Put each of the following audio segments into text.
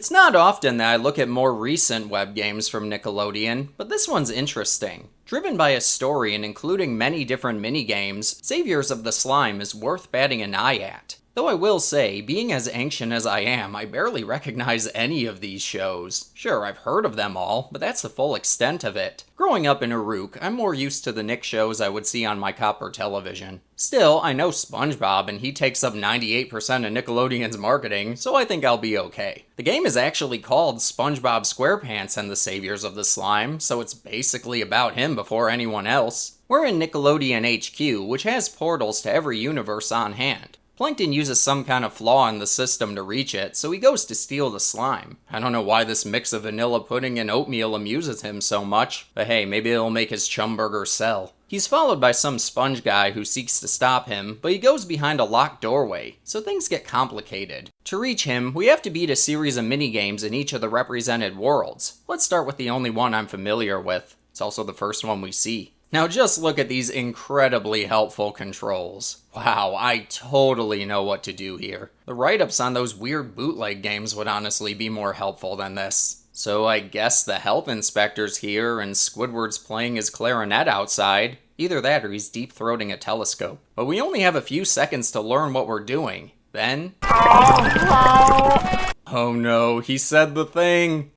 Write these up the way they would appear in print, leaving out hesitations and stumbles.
It's not often that I look at more recent web games from Nickelodeon, but this one's interesting. Driven by a story and including many different mini-games, Saviors of the Slime is worth batting an eye at. Though I will say, being as ancient as I am, I barely recognize any of these shows. Sure, I've heard of them all, but that's the full extent of it. Growing up in Uruk, I'm more used to the Nick shows I would see on my copper television. Still, I know SpongeBob, and he takes up 98% of Nickelodeon's marketing, so I think I'll be okay. The game is actually called SpongeBob SquarePants and the Saviors of the Slime, so it's basically about him before anyone else. We're in Nickelodeon HQ, which has portals to every universe on hand. Plankton uses some kind of flaw in the system to reach it, so he goes to steal the slime. I don't know why this mix of vanilla pudding and oatmeal amuses him so much, but hey, maybe it'll make his chum burger sell. He's followed by some sponge guy who seeks to stop him, but he goes behind a locked doorway, so things get complicated. To reach him, we have to beat a series of minigames in each of the represented worlds. Let's start with the only one I'm familiar with. It's also the first one we see. Now just look at these incredibly helpful controls. Wow, I totally know what to do here. The write-ups on those weird bootleg games would honestly be more helpful than this. So I guess the health inspector's here and Squidward's playing his clarinet outside. Either that or he's deep-throating a telescope. But we only have a few seconds to learn what we're doing. Then... Oh no, he said the thing!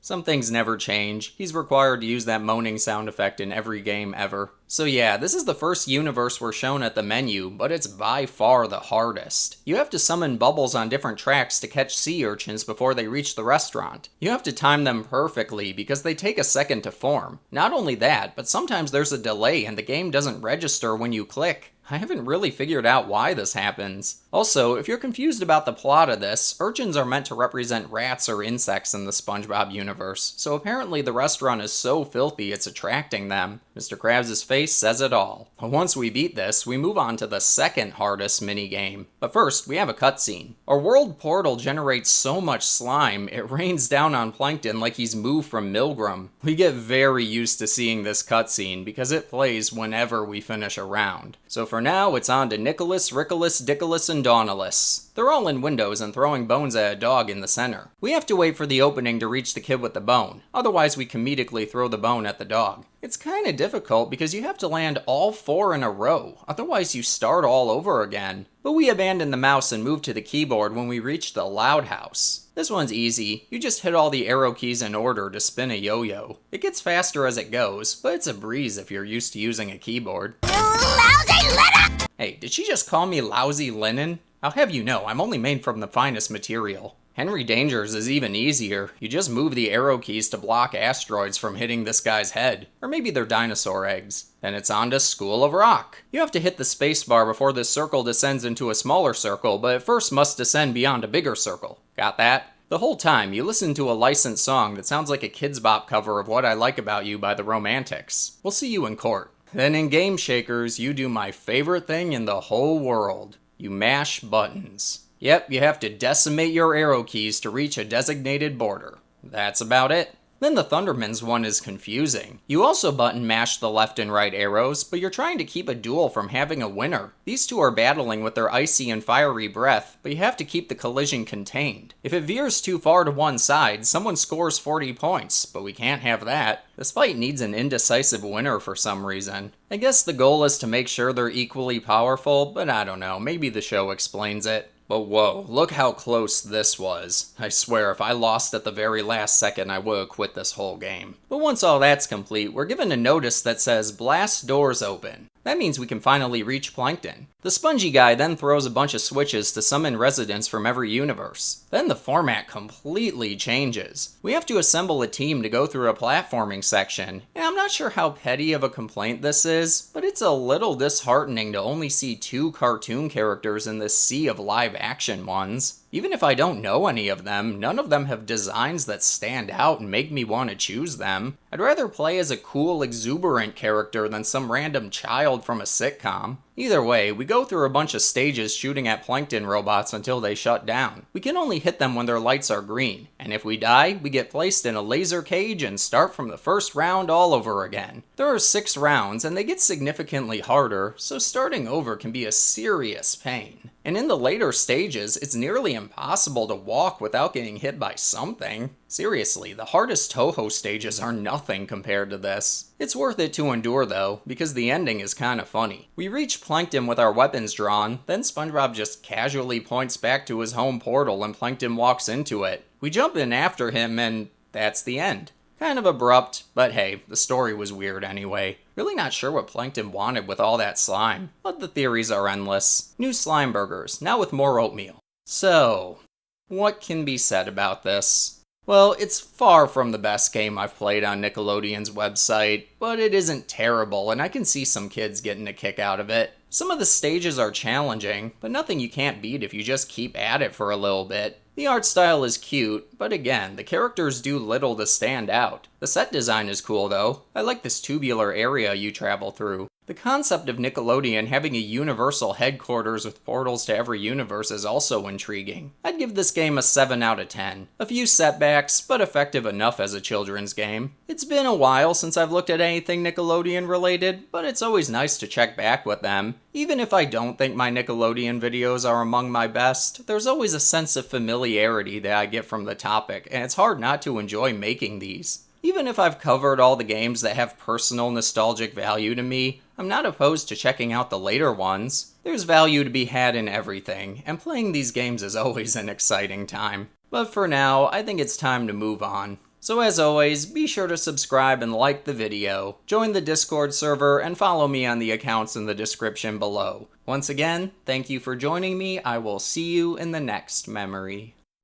Some things never change. He's required to use that moaning sound effect in every game ever. So yeah, this is the first universe we're shown at the menu, but it's by far the hardest. You have to summon bubbles on different tracks to catch sea urchins before they reach the restaurant. You have to time them perfectly because they take a second to form. Not only that, but sometimes there's a delay and the game doesn't register when you click. I haven't really figured out why this happens. Also, if you're confused about the plot of this, urchins are meant to represent rats or insects in the SpongeBob universe, so apparently the restaurant is so filthy it's attracting them. Mr. Krabs' face says it all. But once we beat this, we move on to the second hardest minigame. But first, we have a cutscene. Our world portal generates so much slime, it rains down on Plankton like he's moved from Milgram. We get very used to seeing this cutscene because it plays whenever we finish a round. So for now, it's on to Nicholas, Rickolas, Dickolas, and Daunalus. They're all in windows and throwing bones at a dog in the center. We have to wait for the opening to reach the kid with the bone, otherwise we comedically throw the bone at the dog. It's kinda difficult because you have to land all 4 in a row, otherwise you start all over again. But we abandon the mouse and move to the keyboard when we reach the Loud House. This one's easy, you just hit all the arrow keys in order to spin a yo-yo. It gets faster as it goes, but it's a breeze if you're used to using a keyboard. Lousy linen! Hey, did she just call me lousy linen? I'll have you know, I'm only made from the finest material. Henry Danger's is even easier. You just move the arrow keys to block asteroids from hitting this guy's head. Or maybe they're dinosaur eggs. Then it's on to School of Rock. You have to hit the spacebar before this circle descends into a smaller circle, but it first must descend beyond a bigger circle. Got that? The whole time, you listen to a licensed song that sounds like a Kidz Bop cover of What I Like About You by the Romantics. We'll see you in court. Then in Game Shakers, you do my favorite thing in the whole world. You mash buttons. Yep, you have to decimate your arrow keys to reach a designated border. That's about it. Then the Thundermans one is confusing. You also button mash the left and right arrows, but you're trying to keep a duel from having a winner. These two are battling with their icy and fiery breath, but you have to keep the collision contained. If it veers too far to one side, someone scores 40 points, but we can't have that. This fight needs an indecisive winner for some reason. I guess the goal is to make sure they're equally powerful, but I don't know, maybe the show explains it. But whoa, look how close this was. I swear, if I lost at the very last second, I would have quit this whole game. But once all that's complete, we're given a notice that says, "Blast doors open." That means we can finally reach Plankton. The spongy guy then throws a bunch of switches to summon residents from every universe. Then the format completely changes. We have to assemble a team to go through a platforming section, and I'm not sure how petty of a complaint this is, but it's a little disheartening to only see 2 cartoon characters in this sea of live action ones. Even if I don't know any of them, none of them have designs that stand out and make me want to choose them. I'd rather play as a cool, exuberant character than some random child from a sitcom. Either way, we go through a bunch of stages shooting at Plankton robots until they shut down. We can only hit them when their lights are green, and if we die, we get placed in a laser cage and start from the first round all over again. There are 6 rounds, and they get significantly harder, so starting over can be a serious pain. And in the later stages, it's nearly impossible to walk without getting hit by something. Seriously, the hardest Toho stages are nothing compared to this. It's worth it to endure though, because the ending is kinda funny. We reach Plankton with our weapons drawn, then SpongeBob just casually points back to his home portal and Plankton walks into it. We jump in after him and that's the end. Kind of abrupt, but hey, the story was weird anyway. Really not sure what Plankton wanted with all that slime, but the theories are endless. New slime burgers, now with more oatmeal. So, what can be said about this? Well, it's far from the best game I've played on Nickelodeon's website, but it isn't terrible and I can see some kids getting a kick out of it. Some of the stages are challenging, but nothing you can't beat if you just keep at it for a little bit. The art style is cute, but again, the characters do little to stand out. The set design is cool though. I like this tubular area you travel through. The concept of Nickelodeon having a universal headquarters with portals to every universe is also intriguing. I'd give this game a 7 out of 10. A few setbacks, but effective enough as a children's game. It's been a while since I've looked at anything Nickelodeon related, but it's always nice to check back with them. Even if I don't think my Nickelodeon videos are among my best, there's always a sense of familiarity that I get from the topic, and it's hard not to enjoy making these. Even if I've covered all the games that have personal nostalgic value to me, I'm not opposed to checking out the later ones. There's value to be had in everything, and playing these games is always an exciting time. But for now, I think it's time to move on. So as always, be sure to subscribe and like the video, join the Discord server, and follow me on the accounts in the description below. Once again, thank you for joining me. I will see you in the next memory.